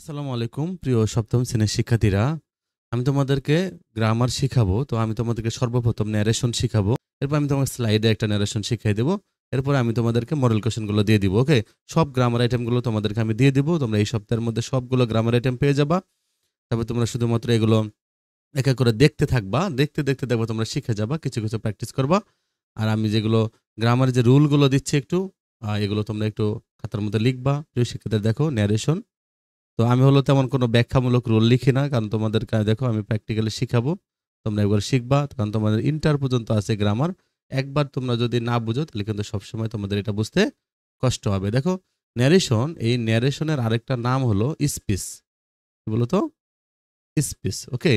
আসসালামু আলাইকুম প্রিয় সপ্তম শ্রেণীর শিক্ষার্থীরা। আমি তোমাদেরকে গ্রামার শিখাবো। তো আমি তোমাদেরকে সর্বপ্রথম ন্যারেশন শিখাবো। এরপর আমি তোমাকে স্লাইডে একটা ন্যারেশন শিখিয়ে দেবো। এরপর আমি তোমাদেরকে মডেল কোয়েশ্চেনগুলো দিয়ে দিব। ওকে? সব গ্রামার আইটেমগুলো তোমাদেরকে আমি দিয়ে দিব। তোমরা এই সপ্তাহের মধ্যে সবগুলো গ্রামার আইটেম পেয়ে যাবা। তারপর তোমরা শুধুমাত্র এগুলো এক এক করে দেখতে থাকবা। দেখতে, দেখতে দেখবা তোমরা শিখে যাবা। কিছু, কিছু প্র্যাকটিস করবা। আর আমি যেগুলো গ্রামারের যে রুলগুলো দিচ্ছি একটু এগুলো তোমরা একটু খাতার মধ্যে লিখবা। প্রিয় শিক্ষার্থীরা দেখো ন্যারেশন। তো আমি হলো তেমন কোনো ব্যাখ্যামূলক রুল লিখি না, কারণ তোমাদের দেখো আমি প্র্যাকটিক্যালি শিখাবো। তোমরা একবার শিখবা, কারণ তোমাদের ইন্টার পর্যন্ত আছে গ্রামার। একবার তোমরা যদি না বুঝো তাহলে কিন্তু সবসময় তোমাদের এটা বুঝতে কষ্ট হবে। দেখো ন্যারেশন, এই ন্যারেশনের আরেকটা নাম হলো স্পিচ। কি বলো তো? স্পিচ। ওকে?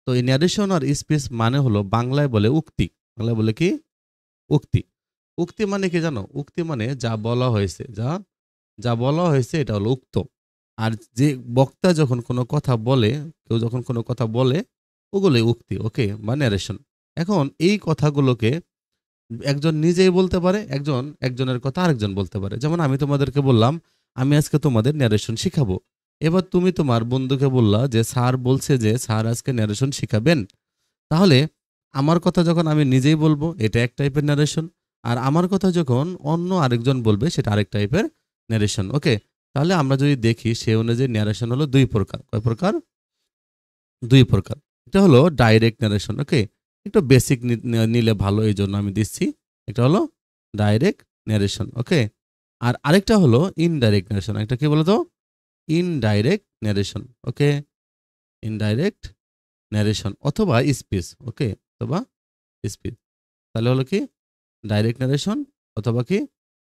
তো এই ন্যারেশন আর স্পিচ মানে হলো বাংলায় বলে উক্তি। বাংলায় বলে কি? উক্তি। উক্তি মানে কি জানো? উক্তি মানে যা বলা হয়েছে, যা যা বলা হয়েছে এটা হলো উক্ত। আর যে বক্তা যখন কোনো কথা বলে, কেউ যখন কোনো কথা বলে, ওগুলোই উক্তি। ওকে? বা ন্যারেশন। এখন এই কথাগুলোকে একজন নিজেই বলতে পারে, একজনের কথা আরেকজন বলতে পারে। যেমন আমি তোমাদেরকে বললাম, আমি আজকে তোমাদের ন্যারেশন শিখাবো। এবার তুমি তোমার বন্ধুকে বললা যে স্যার বলছে যে স্যার আজকে ন্যারেশন শিখাবেন। তাহলে আমার কথা যখন আমি নিজেই বলবো, এটা এক টাইপের ন্যারেশন। আর আমার কথা যখন অন্য আরেকজন বলবে, সেটা আরেক টাইপের ন্যারেশন। ওকে? তাহলে আমরা যদি দেখি সে অনুযায়ী ন্যারেশন হলো দুই প্রকার। কয় প্রকার? দুই প্রকার। এটা হলো ডাইরেক্ট ন্যারেশন। ওকে? একটু বেসিক নিলে ভালো, এই জন্য আমি দিচ্ছি। এটা হলো ডাইরেক্ট ন্যারেশন। ওকে? আর আরেকটা হলো ইনডাইরেক্ট ন্যারেশন। একটা কি বলতো? Indirect narration. Okay? Indirect narration অথবা স্পিচ। ওকে? অথবা স্পিচ। তাহলে হলো কি? ডাইরেক্ট ন্যারেশন অথবা কি?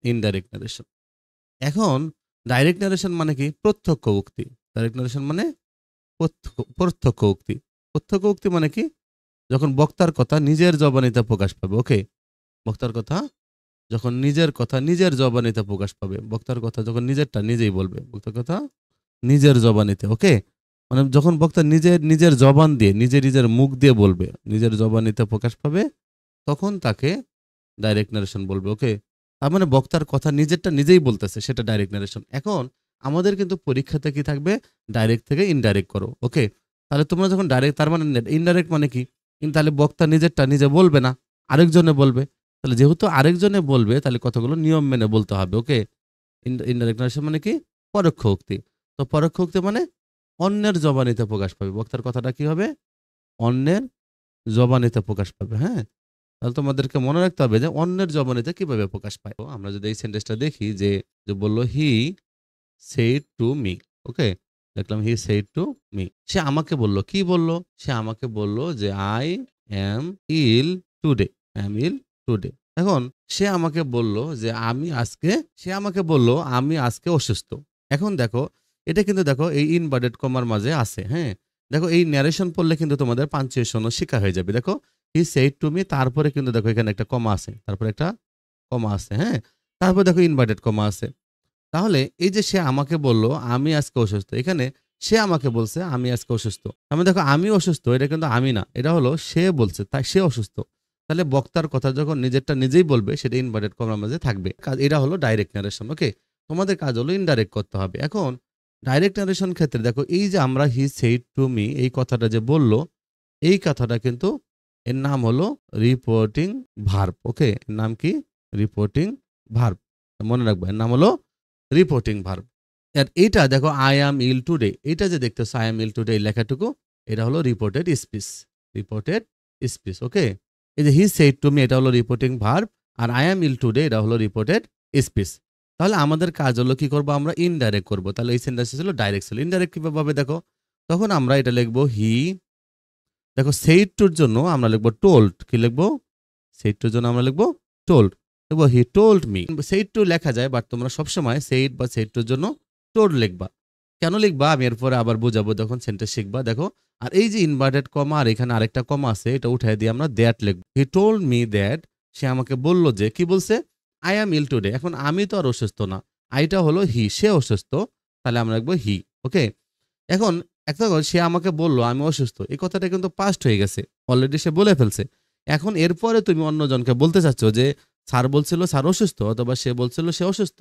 Indirect narration. এখন ডাইরেক্ট ন্যারেশন মানে কি? প্রত্যক্ষ উক্তি। ডাইরেক্ট ন্যারেশন মানে প্রত্যক্ষ উক্তি। প্রত্যক্ষ উক্তি মানে কি? যখন বক্তার কথা নিজের জবানিতে প্রকাশ পাবে। ওকে? বক্তার কথা যখন নিজের কথা নিজের জবানিতে প্রকাশ পাবে। বক্তার কথা যখন নিজেরটা নিজেই বলবে। বক্তার কথা নিজের জবানিতে। ওকে? মানে যখন বক্তা নিজের জবান দিয়ে, নিজের মুখ দিয়ে বলবে, নিজের জবানিতে প্রকাশ পাবে, তখন তাকে ডাইরেক্ট ন্যারেশন বলবে। ওকে? তার মানে বক্তার কথা নিজেরটা নিজেই বলতেছে, সেটা ডাইরেক্ট ন্যারেশন। এখন আমাদের কিন্তু পরীক্ষাতে কি থাকবে? ডাইরেক্ট থেকে ইনডাইরেক্ট করো। ওকে? তাহলে তোমরা যখন ডাইরেক্ট, তার মানে ইনডাইরেক্ট মানে কি? তাহলে বক্তা নিজেরটা নিজে বলবে না, আরেকজনে বলবে। তাহলে যেহেতু আরেকজনে বলবে, তাহলে কতগুলো নিয়ম মেনে বলতে হবে। ওকে? ইনডাইরেক্ট ন্যারেশন মানে কি? পরোক্ষ উক্তি। তো পরোক্ষ উক্তি মানে অন্যের জবানিতে প্রকাশ পাবে। বক্তার কথাটা কি হবে? অন্যের জবানিতে প্রকাশ পাবে। হ্যাঁ? তাহলে তোমাদেরকে মনে রাখতে হবে যে অন্যের জবানিতে কিভাবে প্রকাশ পায়। তো আমরা যদি এই সেন্টেন্সটা দেখি, যে বলল he said to me. Okay? দেখলাম হি সেইড টু মি। সে আমাকে বলল। কি বলল? সে আমাকে বলল যে I am ill today. I am ill today. এখন সে আমাকে বলল যে সে আমাকে বলল আমি আজকে অসুস্থ। এখন দেখো, এটা কিন্তু দেখো এই ইনভার্টেড কমার মাঝে আছে। হ্যাঁ? দেখো এই ন্যারেশন পড়লে কিন্তু তোমাদের পাঞ্চুয়েশনও শিখা হয়ে যাবে। দেখো হি সেইড টু মি, তারপরে কিন্তু দেখো এখানে একটা কমা আছে। তারপরে একটা কমা আছে। হ্যাঁ? তারপর দেখো ইনভার্টেড কমা আছে। তাহলে এই যে সে আমাকে বলল আমি আজকে অসুস্থ, এখানে সে আমাকে বলছে আমি আজকে অসুস্থ। আমি দেখো আমি অসুস্থ, এটা কিন্তু আমি না, এটা হলো সে বলছে, তাই সে অসুস্থ। তাহলে বক্তার কথা যখন নিজেরটা নিজেই বলবে, সেটা ইনভার্টেড কমার মাঝে থাকবে। এটা হলো ডাইরেক্ট নারেশন। ওকে? তোমাদের কাজ হলো ইনডাইরেক্ট করতে হবে। এখন ডাইরেক্ট নারেশন ক্ষেত্রে দেখো, এই যে আমরা হি সেইড টু মি, এই কথাটা যে বললো, এই কথাটা কিন্তু এর নাম হলো রিপোর্টিং ভার্ব। ওকে? এর নাম কি? Reporting verb. মনে রাখবে, এর নাম হলো রিপোর্টিং ভার্ব। আর এইটা দেখো আই অ্যাম ইল টুডে, এটা যে দেখতেছো আই অ্যাম ইল টুডে, এই লেখাটুকু, এটা হলো reported speech. Reported speech. Okay? এই যে হি সেইড টু মি, এটা হলো রিপোর্টিং ভার্ব। আর আই অ্যাম ইল টুডে, এটা হলো রিপোর্টেড স্পিচ। তাহলে আমাদের কাজ হলো কি করবো? আমরা ইনডাইরেক্ট করবো। তাহলে এই সেন্টেন্স ছিল ডাইরেক্ট ছিল। ইনডাইরেক্ট কিভাবে হবে দেখো, তখন আমরা এটা লিখবো হি, দেখো সেইড টুর জন্য আমরা লিখবো টোল্ড। কি লিখবো? সেইড টুর জন্য আমরা লিখবো টোল্ড। লিখবো he told me. Said to লেখা যায়, বাট তোমরা সবসময় সেইড বা সেইড টুর জন্য টোল্ড লিখবা। কেন লিখবা আমি এরপরে আবার বুঝাবো যখন সেন্টেন্স শিখবা। দেখো, আর এই যে ইনভার্টেড কমা আর এখানে আরেকটা কমা আছে, এটা উঠাই দিয়ে আমরা দ্যাট লিখবো। হি টোল্ড মি দ্যাট, সে আমাকে বলল যে, কি বলছে? I am ill today. এখন আমি তো আর অসুস্থ না, আইটা হলো হি, সে অসুস্থ। তাহলে আমরা লিখবো হি। ওকে? এখন একটা কথা, সে আমাকে বলল আমি অসুস্থ, এই কথাটা কিন্তু পাস্ট হয়ে গেছে, অলরেডি সে বলে ফেলছে। এখন এরপরে তুমি অন্যজনকে বলতে চাচ্ছ যে স্যার বলছিল স্যার অসুস্থ, অথবা সে বলছিল সে অসুস্থ,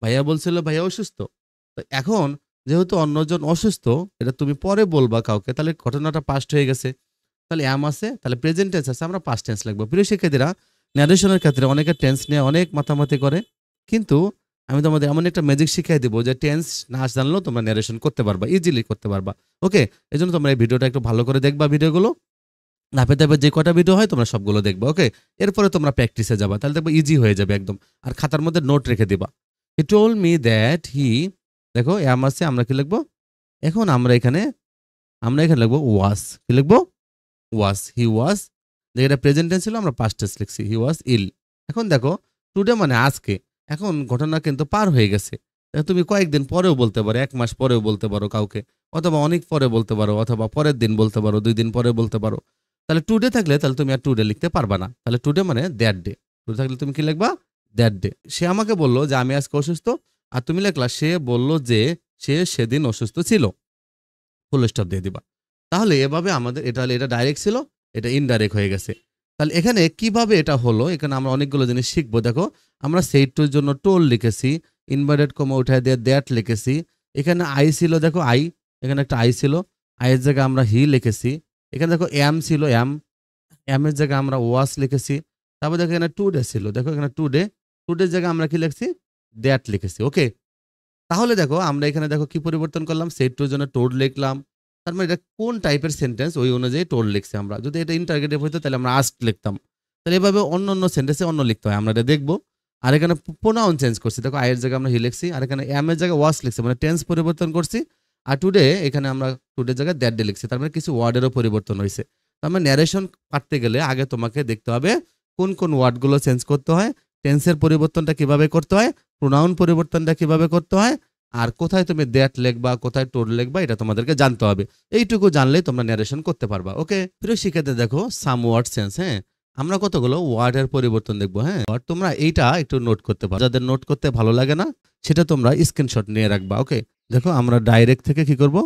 ভাইয়া বলছিল ভাইয়া অসুস্থ। তো এখন যেহেতু অন্যজন অসুস্থ, এটা তুমি পরে বলবা কাউকে, তাহলে ঘটনাটা পাস্ট হয়ে গেছে। তাহলে অ্যাম আছে, তাহলে প্রেজেন্ট টেন্স আছে, আমরা পাস্ট টেন্স লিখবো। প্রিয় শিক্ষার্থীরা, ন্যারেশনের ক্ষেত্রে অনেকে টেন্স নিয়ে অনেক মাতামাতি করে, কিন্তু আমি তোমাদের এমন একটা ম্যাজিক শিখিয়ে দিব যে টেন্স না জানলেও তোমরা ন্যারেশন করতে পারবা, ইজিলি করতে পারবা। ওকে, এই জন্য তোমরা এই ভিডিওটা একটু ভালো করে দেখবা, ভিডিওগুলো ধাপে ধাপে যে কটা ভিডিও হয় তোমরা সবগুলো দেখবা। ওকে, এরপরে তোমরা প্র্যাকটিসে যাবা, তাহলে দেখবো ইজি হয়ে যাবে একদম। আর খাতার মধ্যে নোট রেখে দিবা। হি টোল্ড মি দ্যাট হি, দেখো অ্যাম আছে, আমরা কি লিখবো? এখন আমরা এখানে লিখবো ওয়াজ। কি লিখবো? ওয়াজ। হি ওয়াজ, যেটা প্রেজেন্ট টেন্স ছিল আমরা পাস্ট টেন্স লিখছি, হি ওয়াজ ইল। এখন দেখো টুডে মানে আজকে, এখন ঘটনা কিন্তু পার হয়ে গেছে। তুমি কয়েকদিন পরেও বলতে পারো, 1 মাস পরেও বলতে পারো কাউকে, অথবা অনেক পরে বলতে পারো, অথবা পরের দিন বলতে পারো, 2 দিন পরে বলতে পারো। তাহলে টুডে থাকলে তাহলে তুমি আর টুডে লিখতে পারবা না, তাহলে টুডে মানে দ্যাট ডে। টুডে থাকলে তুমি কি লিখবা? That day. সে আমাকে বললো যে আমি আজকে অসুস্থ, আর তুমি লিখলা সে বললো যে সে সেদিন অসুস্থ ছিল, ফুল স্টপ দিয়ে দিবা। তাহলে এভাবে আমাদের এটা হলে, এটা ডাইরেক্ট ছিল, এটা ইনডাইরেক্ট হয়ে গেছে। তাহলে এখানে কিভাবে এটা হলো, এখানে আমরা অনেকগুলো জিনিস শিখবো। দেখো আমরা সেই টুর জন্য টোল লিখেছি, ইনভার্টেড কমা উঠায় দিয়ে দ্যাট লিখেছি। এখানে আই ছিল, দেখো আই, এখানে একটা আই ছিল, আইয়ের জায়গায় আমরা হি লিখেছি। এখানে দেখো এম ছিল, এমের জায়গায় আমরা ওয়াস লিখেছি। তারপর দেখো এখানে টুডে ছিল, দেখো এখানে টুডের জায়গায় আমরা কি লিখছি? দ্যাট লিখেছি। ওকে, তাহলে দেখো আমরা এখানে দেখো কি পরিবর্তন করলাম, সেট টুর জন্য টোড লিখলাম। তার মানে এটা কোন টাইপের সেন্টেন্স ওই অনুযায়ী টোড লিখছি আমরা। যদি এটা ইন্টারগেটিভ হইতো তাহলে আমরা আস্ক লিখতাম। তাহলে এভাবে অন্য অন্য সেন্টেন্সে অন্য লিখতে হয়, আমরা এটা দেখবো। আর এখানে প্রোনাউন চেঞ্জ করছি, দেখো আয়ের জায়গায় আমরা হি লিখছি, আর এখানে এম এর জায়গায় ওয়াস লিখছি, মানে টেন্স পরিবর্তন করছি। আর টুডে এখানে আমরা টুডের জায়গায় দ্যাট ডে লিখছি, তার মানে কিছু ওয়ার্ডেরও পরিবর্তন হয়েছে। তার মানে ন্যারেশন পাঠতে গেলে আগে তোমাকে দেখতে হবে কোন কোন ওয়ার্ডগুলো চেঞ্জ করতে হয়, টেন্সের পরিবর্তনটা কিভাবে করতে হয়, প্রোনাউন পরিবর্তনটা কিভাবে করতে হয়, আর কোথায় তুমি দ্যাট লিখবা, কোথায় টোড লিখবা, এটা তোমাদেরকে জানতে হবে। এইটুকু জানলেই তোমরা ন্যারেশন করতে পারবা। ওকে, প্রিয় শিক্ষার্থী, দেখো সাম ওয়ার্ড চেঞ্জ। হ্যাঁ, আমরা কতগুলো ওয়ার্ডের পরিবর্তন দেখবো। হ্যাঁ, আর তোমরা এইটা একটু নোট করতে পারো, যাদের নোট করতে ভালো লাগে না সেটা তোমরা স্ক্রিনশট নিয়ে রাখবা। ওকে, দেখো আমরা ডাইরেক্ট থেকে কি করব?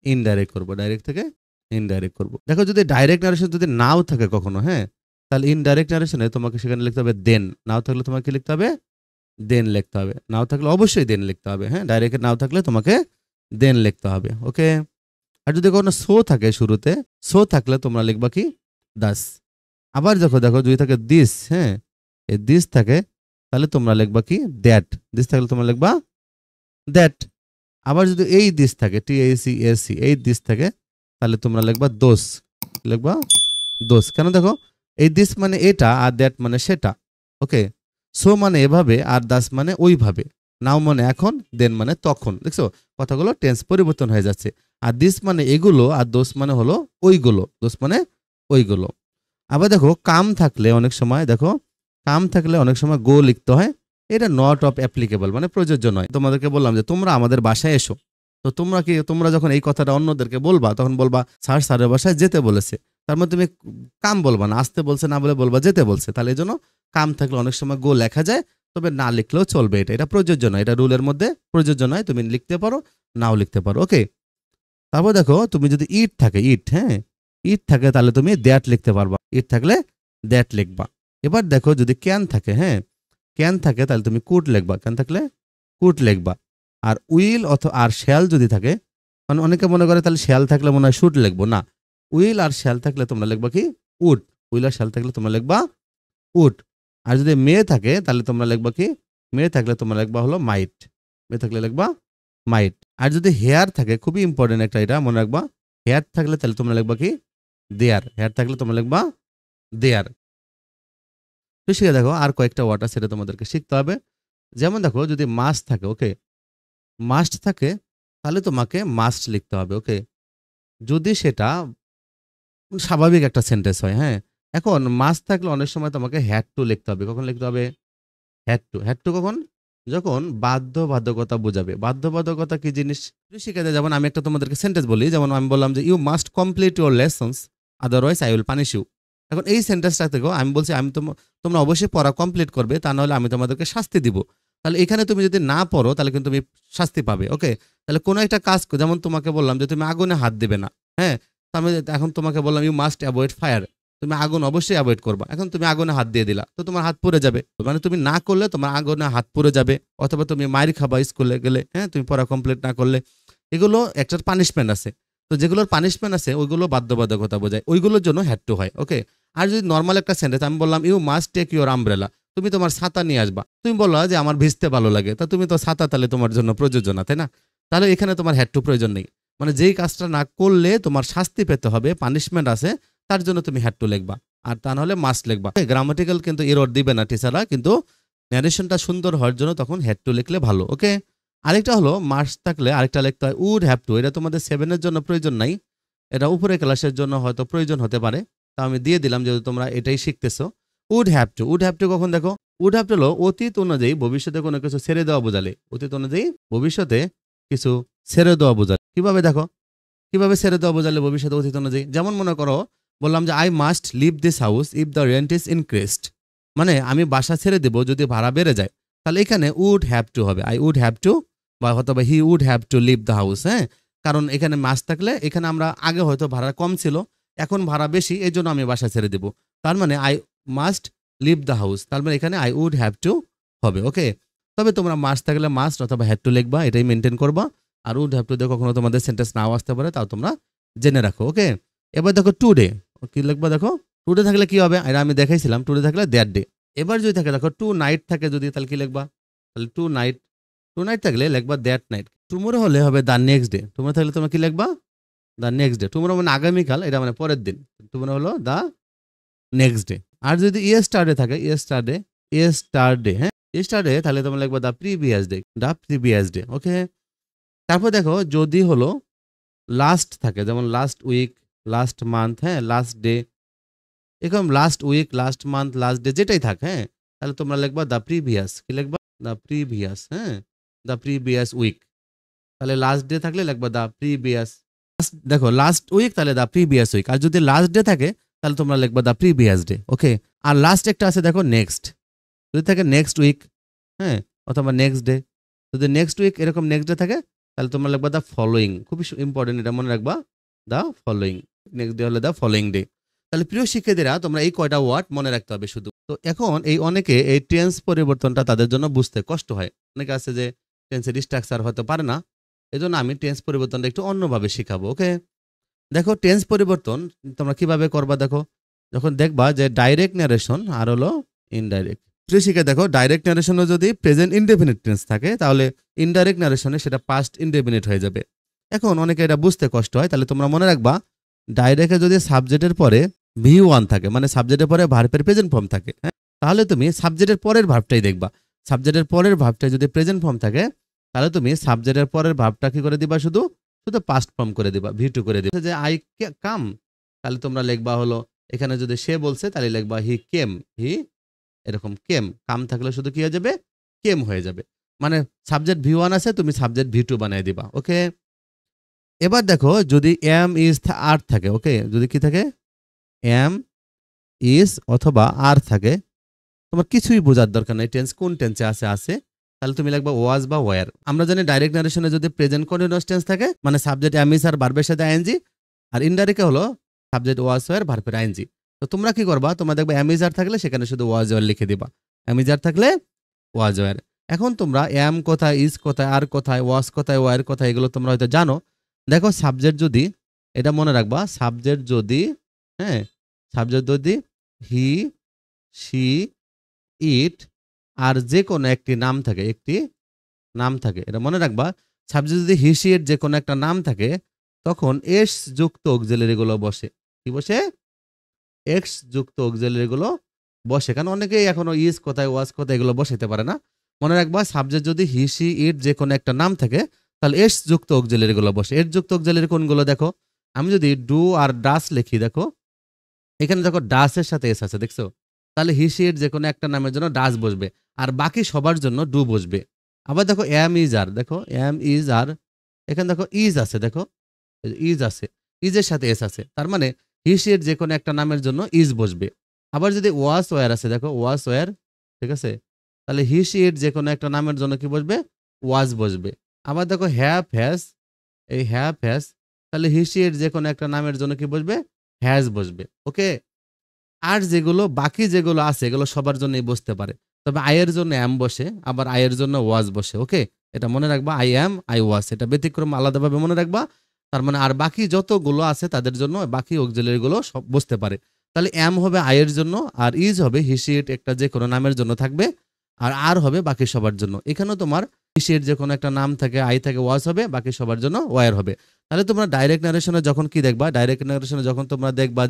ইনডাইরেক্ট করব, ডাইরেক্ট থেকে ইনডাইরেক্ট করব। দেখো যদি ডাইরেক্ট নারেশন যদি নাও থাকে কখনো, হ্যাঁ, তাহলে ইনডাইরেক্ট নারেশনে তোমাকে সেখানে লিখতে হবে দেন। নাও থাকলে তোমাকে কি লিখতে হবে? দেন লিখতে হবে। নাও থাকলে অবশ্যই দেন লিখতে হবে। হ্যাঁ, ডাইরেক্ট নাও থাকলে তোমাকে দেন লিখতে হবে। ওকে, আর যদি কোনো সো থাকে শুরুতে, সো থাকলে তোমরা লিখবা কি? দাস। আবার দেখো দেখো যদি থাকে দিস, হ্যাঁ, এই দিস থাকে তাহলে তোমরা লিখবা কি? দ্যাট। দিস থাকলে তোমরা লিখবা দ্যাট। আবার যদি এই দিস থাকে, TACAC, এই দিস থাকে তাহলে তোমরা লিখবা দোস। লিখবা দোস। কেন? দেখো এই দিস মানে এটা, আর দ্যাট মানে সেটা। ওকে, সো মানে এভাবে, আর দাস মানে ওইভাবে। নাও মানে এখন, দেন মানে তখন। দেখছো কথাগুলো টেন্স পরিবর্তন হয়ে যাচ্ছে। আর দিস মানে এগুলো, আর দোস মানে হলো ওইগুলো। দোস মানে ওইগুলো। আবার দেখো কাম থাকলে অনেক সময়, দেখো কাম থাকলে অনেক সময় গো লিখতে হয়। এটা নট অফ অ্যাপ্লিকেবল, মানে প্রযোজ্য নয়। তোমাদেরকে বললাম যে তোমরা আমাদের বাসায় এসো, তো তোমরা যখন এই কথাটা অন্যদেরকে বলবা তখন বলবা স্যার স্যারের বাসায় যেতে বলেছে। তার মধ্যে তুমি কাম বলবা না, আসতে বলছে না বলে বলবা যেতে বলছে। তাহলে এই জন্য কাম থাকলে অনেক সময় গো লেখা যায়, তবে না লিখলেও চলবে। এটা প্রযোজ্য নয়, এটা রুলের মধ্যে প্রযোজ্য নয়। তুমি লিখতে পারো, নাও লিখতে পারো। ওকে, তারপর দেখো তুমি যদি ইট থাকে, ইট, হ্যাঁ, ইট থাকে তাহলে তুমি দ্যাট লিখতে পারবা। ইট থাকলে দ্যাট লিখবা। এবার দেখো যদি ক্যান থাকে, হ্যাঁ, ক্যান থাকে তাহলে তুমি কুড লিখবা। ক্যান থাকলে কুড লিখবা। আর উইল অথবা আর শ্যাল যদি থাকে, মানে অনেকে মনে করে তাহলে শ্যাল থাকলে মনে হয় শুড লিখবো, না। উইল আর শ্যাল থাকলে তোমরা লিখবা কি? উড। উইল আর শ্যাল থাকলে তোমরা লিখবা উড। আর যদি মেয়ে থাকে তাহলে তোমরা লিখবা কি? মেয়ে থাকলে তোমরা লিখবা হলো মাইট। মেয়ে থাকলে লিখবা মাইট। আর যদি হেয়ার থাকে, খুবই ইম্পর্টেন্ট একটা, এটা মনে রাখবা, হেয়ার থাকলে তাহলে তোমরা লিখবা কি? দেয়ার। হেয়ার থাকলে তোমরা লিখবা দেয়ার। তো শিখে দেখো আর কয়েকটা ওয়ার্ড আছে, সেটা তোমাদেরকে শিখতে হবে। যেমন দেখো যদি মাস্ট থাকে, ওকে, মাস্ট থাকে তাহলে তোমাকে মাস্ট লিখতে হবে। ওকে, যদি সেটা স্বাভাবিক একটা সেন্টেন্স হয়। হ্যাঁ, এখন মাস্ট থাকলে অনেক সময় তোমাকে হ্যাড টু লিখতে হবে। কখন লিখতে হবে? Had to. হ্যাড টু কখন? যখন বাধ্যবাধকতা বোঝাবে। বাধ্যবাধকতা কি জিনিস শিখে দেয়। যেমন আমি একটা তোমাদেরকে সেন্টেন্স বলি, যেমন আমি বললাম যে you must complete your lessons, otherwise I will punish you. এখন এই সেন্টেন্সটা থেকেও আমি বলছি তোমরা অবশ্যই পড়া কমপ্লিট করবে, তা নাহলে আমি তোমাদেরকে শাস্তি দিব। তাহলে এখানে তুমি যদি না পড়ো তাহলে কিন্তু তুমি শাস্তি পাবে। ওকে, তাহলে কোনো একটা কাজ, যেমন তোমাকে বললাম যে তুমি আগুনে হাত দিবে না, হ্যাঁ, আমি এখন তোমাকে বললাম ইউ মাস্ট অ্যাভয়েড ফায়ার, তুমি আগুন অবশ্যই অ্যাভয়েড করবা। এখন তুমি আগুনে হাত দিয়ে দিলা, তো তোমার হাত পুড়ে যাবে। মানে তুমি না করলে তোমার আগুনে হাত পুড়ে যাবে, অথবা তুমি মাইর খাবা স্কুলে গেলে, হ্যাঁ, তুমি পড়া কমপ্লিট না করলে। এগুলো একটার পানিশমেন্ট আছে। তো যেগুলোর পানিশমেন্ট আছে ওইগুলো বাধ্যবাধকতা বোঝায়, ওইগুলোর জন্য হ্যাড টু হয়। ওকে, আর যদি নর্মাল একটা সেন্টেন্স আমি বললাম you must take your umbrella, তুমি তোমার ছাতা নিয়ে আসবা, তুমি বললা যে আমার ভিজতে ভালো লাগে, তা তুমি তো ছাতা তাহলে তোমার জন্য প্রযোজ্য না, তাই না? তাহলে এখানে তোমার হ্যাড টু প্রয়োজন নেই। মানে যেই কাজটা না করলে তোমার শাস্তি পেতে হবে, পানিশমেন্ট আছে, তার জন্য তুমি হ্যাড টু লিখবা, আর তা নাহলে মাস্ট লিখবা। গ্রামাটিক্যাল কিন্তু এরর দিবে না টিচাররা, কিন্তু ন্যারেশনটা সুন্দর হওয়ার জন্য তখন হ্যাড টু লিখলে ভালো। ওকে, আরেকটা হলো মাস্ট থাকলে আরেকটা লিখতে হয় উড হ্যাভ টু। এটা তোমাদের 7 এর জন্য প্রয়োজন নাই, এটা উপরে ক্লাসের জন্য হয়তো প্রয়োজন হতে পারে, তা আমি দিয়ে দিলাম যেহেতু তোমরা এটাই শিখতেছো। Would have to, would have to কখন দেখো, উড হ্যাভ টু হলো অতীত অনুযায়ী ভবিষ্যতে কোনো কিছু ছেড়ে দেওয়া বোঝালে, অতীত অনুযায়ী ভবিষ্যতে কিছু ছেড়ে দেওয়া বোঝালে। কিভাবে দেখো, কিভাবে ছেড়ে দেওয়া বোঝালে ভবিষ্যতে অতীত অনুযায়ী? যেমন মনে করো বললাম যে I must leave this house if the rent is increased, মানে আমি বাসা ছেড়ে দেবো যদি ভাড়া বেড়ে যায়। তাহলে এখানে উড হ্যাভ টু হবে, আই উড হ্যাভ টু, বা হয়তো বা he would have to leave the house. হ্যাঁ, কারণ এখানে মাস্ট থাকলে এখানে আমরা আগে হয়তো ভাড়া কম ছিল, এখন ভাড়া বেশি, এই জন্য আমি বাসা ছেড়ে দেবো। তার মানে I must leave the house, তার মানে এখানে আই উড হ্যাভ টু হবে। ওকে, তবে তোমরা মাস্ট থাকলে মাস্ট অথবা হ্যাভ টু লিখবা, এটাই মেনটেন করবা। আর উড হ্যাভ টু দিয়ে কখনো তোমাদের সেন্টেন্স নাও আসতে পারে, তাও তোমরা জেনে রাখো। ওকে, এবার দেখো টুডে, কি লিখবা দেখো, টুডে থাকলে কি হবে, এটা আমি দেখাইছিলাম, টুডে থাকলে দ্যাট ডে। এবার যদি থাকে দেখো টু নাইট থাকে যদি, তাহলে কি লিখবা, তাহলে টু নাইট, টু নাইট থাকলে লিখবা দ্যাট নাইট। টুমোরো হলে হবে দ্য নেক্সট ডে, টুমোরো থাকলে তোমরা কি লিখবা, দ্য নেক্সট ডে। টুমোরো মানে আগামীকাল, এটা মানে পরের দিন, টুমোরো হলো দ্য নেক্সট ডে। আর যদি ইয়েস্টারডে থাকে, ইয়েস্টারডে, ইয়েস্টারডে, হ্যাঁ ইয়েস্টারডে, তাহলে তোমরা লিখবা the previous day, the previous day. Okay, তারপর দেখো যদি হলো লাস্ট থাকে, যেমন লাস্ট উইক, লাস্ট মান্থ, হ্যাঁ লাস্ট ডে, এরকম last week, last month, last day যেটাই থাক, হ্যাঁ তাহলে তোমরা লিখবা দ্য প্রিভিয়াস, কি লিখবা, দ্য প্রিভিয়াস, হ্যাঁ দ্য প্রিভিয়াস উইক। তাহলে লাস্ট ডে থাকলে লিখবা দ্য প্রিভিয়াস, দেখো লাস্ট উইক তাহলে দ্য প্রিভিয়াস উইক। আর যদি লাস্ট ডে থাকে তাহলে তোমরা লিখবা দ্য প্রিভিয়াস ডে। ওকে, আর লাস্ট একটা আছে দেখো নেক্সট, যদি থাকে নেক্সট উইক, হ্যাঁ অথবা নেক্সট ডে, যদি নেক্সট উইক এরকম নেক্সট ডে থাকে তাহলে তোমরা লিখবা দ্য ফলোয়িং, খুবই ইম্পর্টেন্ট, এটা মনে রাখবা, দ্য ফলোয়িং, নেক্সট ডে হলে দ্য ফলোয়িং ডে। তাহলে প্রিয় শিক্ষার্থীরা তোমরা এই কয়টা ওয়ার্ড মনে রাখতে হবে শুধু। তো এখন এই অনেকে এই টেন্স পরিবর্তনটা তাদের জন্য বুঝতে কষ্ট হয়, অনেকে আছে যে টেন্সের স্ট্রাকচার হয়তো পারে না, এজন্য আমি টেন্স পরিবর্তনটা একটু অন্যভাবে শিখাবো। ওকে, দেখো টেন্স পরিবর্তন তোমরা কিভাবে করবা, দেখো যখন দেখবা যে ডাইরেক্ট ন্যারেশন আর হলো ইনডাইরেক্ট। প্রিয় শিক্ষা দেখো ডাইরেক্ট ন্যারেশনে যদি প্রেজেন্ট ইনডেফিনিট টেন্স থাকে তাহলে ইনডাইরেক্ট ন্যারেশনে সেটা পাস্ট ইনডেফিনিট হয়ে যাবে। এখন অনেকে এটা বুঝতে কষ্ট হয়, তাহলে তোমরা মনে রাখবা ডাইরেক্টে যদি সাবজেক্টের পরে ভি1 থাকে, মানে সাবজেক্টের পরে ভার্বের প্রেজেন্ট ফর্ম থাকে, হ্যাঁ তাহলে তুমি সাবজেক্টের পরের ভার্বটাই দেখবা। সাবজেক্টের পরের ভার্বটা যদি প্রেজেন্ট ফর্ম থাকে তাহলে তুমি সাবজেক্টের পরের ভার্বটা কি করে দিবা, শুধু শুধু পাস্ট ফর্ম করে দিবা, ভি2 করে দিবা। যে আই কাম, তাহলে তোমরা লিখবা হলো এখানে যদি সে বলছে তাহলে লিখবা হি কেম, হি এরকম কেম, কাম থাকলে শুধু কি হয়ে যাবে, কেম হয়ে যাবে। মানে সাবজেক্ট ভি1 আছে, তুমি সাবজেক্ট ভি2 বানিয়ে দিবা। ওকে, এবার দেখো যদি এম ইজ আর থাকে, ওকে যদি কি থাকে এম ইজ অথবা আর থাকে, তোমার কিছুই বোঝার দরকার নেই টেন্স কোন টেন্সে আছে, তাহলে তুমি লিখবা ওয়াজ বা ওয়ার। আমরা জানি ডাইরেক্ট নারেশনে যদি প্রেজেন্ট কন্টিনিউয়াস টেন্স থাকে মানে সাবজেক্ট এম ইজ আর ভার্বের সাথে আইএনজি, আর ইনডাইরেক্টে হলো সাবজেক্ট ওয়াজ ওয়ার ভার্বের আইএনজি। তো তোমরা কি করবা, তোমরা দেখবে এম ইজ আর থাকলে সেখানে শুধু ওয়াজ ওয়ার লিখে দিবা, এম ইজ আর থাকলে ওয়াজ ওয়ার। এখন তোমরা এম কোথায়, ইজ কোথায়, আর কোথায়, ওয়াজ কোথায়, ওয়ার কোথায়, এগুলো তোমরা হয়তো জানো। দেখো সাবজেক্ট যদি, এটা মনে রাখবা, সাবজেক্ট যদি, হ্যাঁ সাবজেক্ট যদি হি, শি, ইট আর যে কোনো একটি নাম থাকে, একটি নাম থাকে, এটা মনে রাখবা। সাবজেক্ট যদি হি, শি, ইট যে কোনো একটা নাম থাকে তখন এস যুক্ত অক্সিলারি গুলো বসে, কি বসে, এক্স যুক্ত অক্সিলারি গুলো বসে। কারণ অনেকেই এখনো ইজ কোথায়, ওয়াজ কোথায় এগুলো বসাইতে পারে না। মনে রাখবা সাবজেক্ট যদি হি, শি, ইট যে কোনো একটা নাম থাকে তাহলে এস যুক্ত অক্সিলারি গুলো বসে। এর যুক্ত অক্সিলারি কোনগুলো দেখো, আমি যদি ডু আর ডাস লিখি, দেখো এখানে দেখো ডাসের সাথে এস আছে, দেখছো, তাহলে হি, শি, ইট যে কোনো একটা নামের জন্য ডাস বসবে আর বাকি সবার জন্য ডু বসবে। আবার দেখো এম ইজ আর, দেখো এম ইজ আর, এখানে দেখো ইজ আছে, দেখো ইজ আছে, ইজের সাথে এস আছে, তার মানে হি, শি, ইট যে কোনো একটা নামের জন্য ইজ বসবে। আবার যদি ওয়াস ওয়ার আছে, দেখো ওয়াস ওয়ার, ঠিক আছে, তাহলে হি, শি, ইট যে কোনো একটা নামের জন্য কি বসবে, ওয়াজ বসবে। আবার দেখো হ্যাভ হ্যাজ, এই হ্যাভ হ্যাজ, তাহলে হি, শি, ইট যে কোনো একটা নামের জন্য কি বসবে, হ্যাজ বসবে। ওকে, আর যেগুলো বাকি যেগুলো আছে এগুলো সবার জন্যই বসতে পারে, তবে আয়ের জন্য এম বসে, আবার আয়ের জন্য ওয়াজ বসে। ওকে, এটা মনে রাখবা, আই অ্যাম, আই ওয়াজ, এটা ব্যতিক্রম আলাদাভাবে মনে রাখবা। তার মানে আর বাকি যতগুলো আছে তাদের জন্য বাকি অক্সিলারি গুলো সব বুঝতে পারে। তাহলে অ্যাম হবে আই এর জন্য, আর ইজ হবে হি সি ইট একটা যে কোনো নামের জন্য থাকবে, আর হবে বাকি সবার জন্য। এখানেও তোমার হি সি ইট যে কোনো একটা নাম থাকে, আই থাকে, ওয়াজ হবে, বাকি সবার জন্য ওয়ার হবে। তাহলে তোমরা ডাইরেক্ট নারেশনে যখন কি দেখবা, ডাইরেক্ট নারেশনে যখন তোমরা দেখবা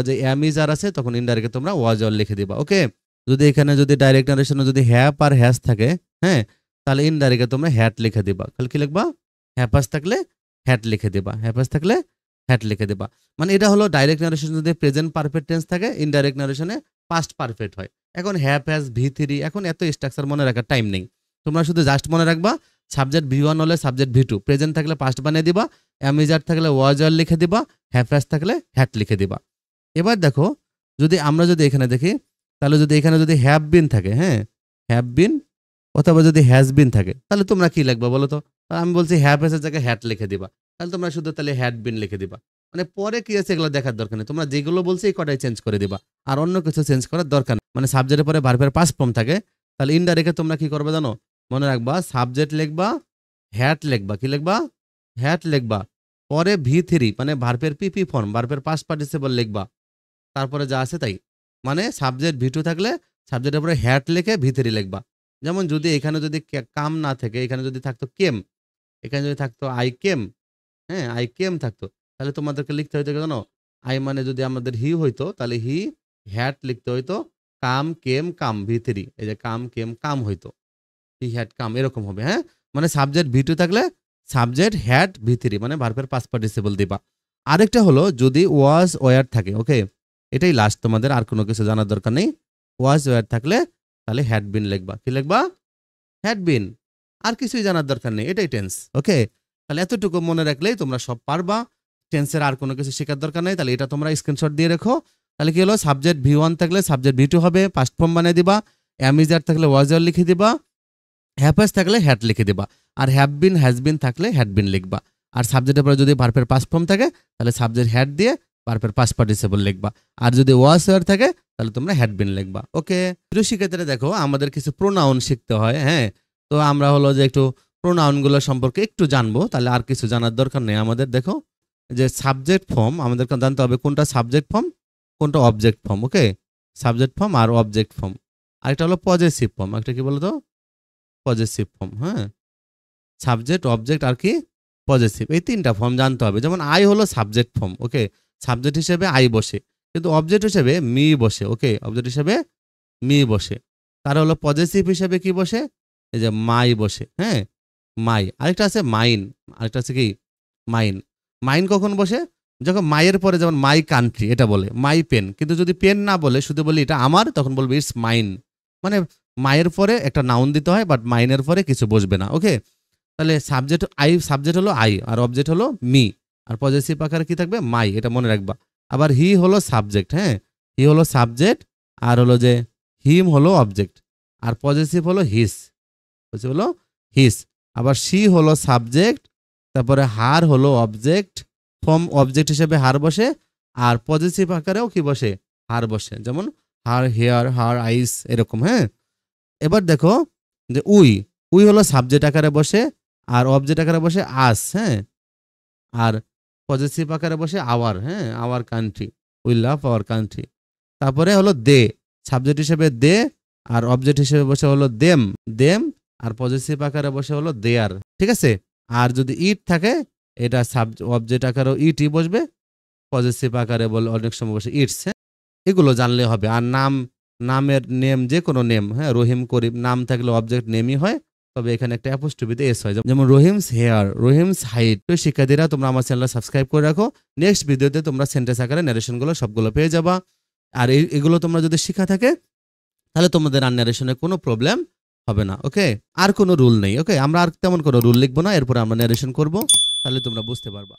যে অ্যাম ইজ আর আছে, তখন ইনডাইরেক্টে তোমরা ওয়াজ অর লিখে দিবা। ওকে, যদি এখানে যদি ডাইরেক্ট নারেশনে যদি হ্যাপ আর হ্যাজ থাকে, হ্যাঁ, তাহলে ইনডাইরেক্টে তোমরা হ্যাট লিখে দিবা। তাহলে কি লিখবা? হ্যাপাস থাকলে হ্যাট লিখে দিবা, হ্যাপাস থাকলে হ্যাট লিখে দিবা। মানে এটা হলো ডাইরেক্ট নারেশন যদি প্রেজেন্ট পারফেক্ট টেন্স থাকে, ইনডাইরেক্ট নারেশনে পাস্ট পারফেক্ট হয়। এখন হ্যাপ, হ্যাজ, ভি থ্রি, এখন এত স্ট্রাকচার মনে রাখার টাইম নেই। তোমরা শুধু জাস্ট মনে রাখবা সাবজেক্ট ভি ওয়ান হলে সাবজেক্ট ভি টু, প্রেজেন্ট থাকলে পাস্ট বানিয়ে দিবা, অ্যামিজার থাকলে ওয়াজ আর লিখে দিবা, হ্যাপাস থাকলে হ্যাট লিখে দিবা। এবার দেখো, আমরা যদি এখানে দেখি, তাহলে যদি এখানে যদি হ্যাভ বিন থাকে, হ্যাঁ, হ্যাভ বিন অথবা যদি হ্যাজ বিন থাকে, তাহলে তোমরা কি লিখবা বলো তো? আমি বলছি হ্যাভ হ্যাজের জায়গায় হ্যাট লিখে দিবা, তাহলে তোমরা শুধু তাহলে হ্যাড বিন লিখে দিবা। মানে পরে কি আছে এগুলো দেখার দরকার নেই, তোমরা যেগুলো বলছো এই কটাই চেঞ্জ করে দিবা, আর অন্য কিছু চেঞ্জ করার দরকার নেই। মানে সাবজেক্টের পরে ভার্বের পাস্ট ফর্ম থাকে, তাহলে ইনডাইরেক্টে তোমরা কি করবে জানো? মনে রাখবা সাবজেক্ট লিখবা, হ্যাট লিখবা, কি লিখবা? হ্যাট লিখবা, পরে ভি থ্রি মানে ভার্বের পিপি ফর্ম, ভার্বের পাস্ট পার্টিসিপল লিখবা, তারপরে যা আছে তাই। মানে সাবজেক্ট ভি টু থাকলে সাবজেক্টের পরে হ্যাট লিখে ভি থ্রি লিখবা। যেমন যদি এখানে যদি কাম না থাকে, এখানে যদি থাকতো কেম, এখানে যদি থাকতো আই কেম, হ্যাঁ, আই কেম থাকতো, তাহলে তোমাদেরকে লিখতে হইতো জানো, আই মানে যদি আমাদের হি হইতো, তাহলে হি হ্যাট লিখতে হইতো, কাম কেম কাম ভি থ্রি, এই যে কাম কেম কাম হইতো, হি হ্যাড কাম, এরকম হবে। হ্যাঁ, মানে সাবজেক্ট ভি টু থাকলে সাবজেক্ট হ্যাড ভি থ্রি মানে ভার্বের পাস্ট পার্টিসিপল দিবা। আরেকটা হলো যদি ওয়াজ ওয়ার থাকে, ওকে, এটাই লাস্ট, তোমাদের আর কোনো কিছু জানার দরকার নেই। ওয়াজ ওয়ার থাকলে তাহলে হ্যাড বিন লিখবা, কি লিখবা? হ্যাড বিন, আর কিছুই জানার দরকার নেই, এটাই টেন্স। ওকে, তাহলে এতটুকু মনে রাখলেই তোমরা সব পারবা, টেন্সের আর কোনো কিছু শেখার দরকার নেই। তাহলে এটা তোমরা স্ক্রিনশট দিয়ে রেখো। তাহলে কি হলো, সাবজেক্ট ভি ওয়ান থাকলে সাবজেক্ট ভি টু হবে, পাস্ট ফর্ম বানিয়ে দিবা, অ্যামিজার থাকলে ওয়াজ ওয়ার লিখে দিবা, হ্যাপাস থাকলে হ্যাট লিখে দিবা, আর হ্যাভ বিন হ্যাজ বিন থাকলে হ্যাড বিন লিখবা। আর সাবজেক্টের পরে যদি ভার্বের পাস্ট ফর্ম থাকে, তাহলে সাবজেক্ট হ্যাড দিয়ে ভার্বের পাস্ট পার্টিসিপল লিখবা। আর যদি ওয়াজ ওয়ার থাকে, তাহলে তোমরা হ্যাড বিন লিখবা। ওকে, প্রিয় শিক্ষার্থীরা দেখো, আমাদের কিছু প্রোনাউন শিখতে হয়। হ্যাঁ, তো আমরা হলো যে একটু প্রোনাউনগুলো সম্পর্কে একটু জানবো, তাহলে আর কিছু জানার দরকার নেই আমাদের। দেখো যে সাবজেক্ট ফর্ম আমাদেরকে জানতে হবে, কোনটা সাবজেক্ট ফর্ম, কোনটা অবজেক্ট ফর্ম। ওকে, সাবজেক্ট ফর্ম আর অবজেক্ট ফর্ম। আরেকটা হলো পজেসিভ ফর্ম, একটা কি বলতো? Possessive form. হ্যাঁ, সাবজেক্ট, অবজেক্ট আর কি পজেসিভ, এই তিনটা ফর্ম জানতে হবে। যেমন আই হলো সাবজেক্ট ফর্ম, ওকে, সাবজেক্ট হিসেবে আই বসে, কিন্তু অবজেক্ট হিসেবে মি বসে। ওকে, অবজেক্ট হিসেবে মি বসে। তার হলো পজেসিভ হিসেবে কি বসে? এই যে মাই বসে। হ্যাঁ, মাই। আরেকটা আছে মাইন, আরেকটা আছে কি মাইন। মাইন কখন বসে? যখন মাইয়ের পরে, যেমন মাই কান্ট্রি এটা বলে, মাই পেন, কিন্তু যদি পেন না বলে শুধু বলি এটা আমার, তখন বলবে ইটস মাইন। মানে মায়ের পরে একটা নাউন দিতে হয়, বাট মাইনের পরে কিছু বসবে না। ওকে, তাহলে সাবজেক্ট আই, সাবজেক্ট হলো আই, আর অবজেক্ট হলো মি, আর পজেসিভ আকারে কি থাকবে? মাই, এটা মনে রাখবা। আবার হি হলো সাবজেক্ট, হ্যাঁ, হি হলো সাবজেক্ট, আর হলো যে হিম হলো অবজেক্ট, আর পজেসিভ হলো হিস, হলো হিস। আবার শি হলো সাবজেক্ট, তারপরে হার হলো অবজেক্ট, ফর্ম অবজেক্ট হিসেবে হার বসে, আর পজেসিভ আকারেও কি বসে? হার বসে, যেমন হার হেয়ার, হার আইস, এরকম। হ্যাঁ, এবার দেখো যে উই, উই হলো সাবজেক্ট আকারে বসে, আর অবজেক্ট আকারে বসে আস। হ্যাঁ, আর পজেসিভ আকারে বসে আওয়ার। হ্যাঁ, our country, we love our country. তারপরে হলো দে, সাবজেক্ট হিসেবে দে, আর অবজেক্ট হিসেবে বসে হলো দেম, দেম, আর পজেসিভ আকারে বসে হলো দেয়ার। ঠিক আছে, আর যদি ইট থাকে, এটা অবজেক্ট আকারেও ইটই বসবে, পজেসিভ আকারে বলে অনেক সময় বসে ইটস। হ্যাঁ, এগুলো জানলে হবে। আর নাম, নামের নেম, যে কোনো নেম, হ্যাঁ, রহিম করিম, নাম থাকলে অবজেক্ট নেমই হয়, তবে এখানে একটা অ্যাপোস্ট্রফিতে এস হয়, যেমন রহিমস হেয়ার, রহিমস হাইট। তো শিক্ষার্থীরা তোমরা আমার চ্যানেল সাবস্ক্রাইব করে রাখো, নেক্সট ভিডিওতে তোমরা সেন্টেন্স আকারে ন্যারেশনগুলো সবগুলো পেয়ে যাবা। আর এগুলো তোমরা যদি শিখা থাকে, তাহলে তোমাদের আর ন্যারেশনে কোনো প্রবলেম হবে না। ওকে, আর কোনো রুল নেই। ওকে, আমরা আর তেমন কোনো রুল লিখবো না, এরপরে আমরা ন্যারেশন করবো, তাহলে তোমরা বুঝতে পারবা।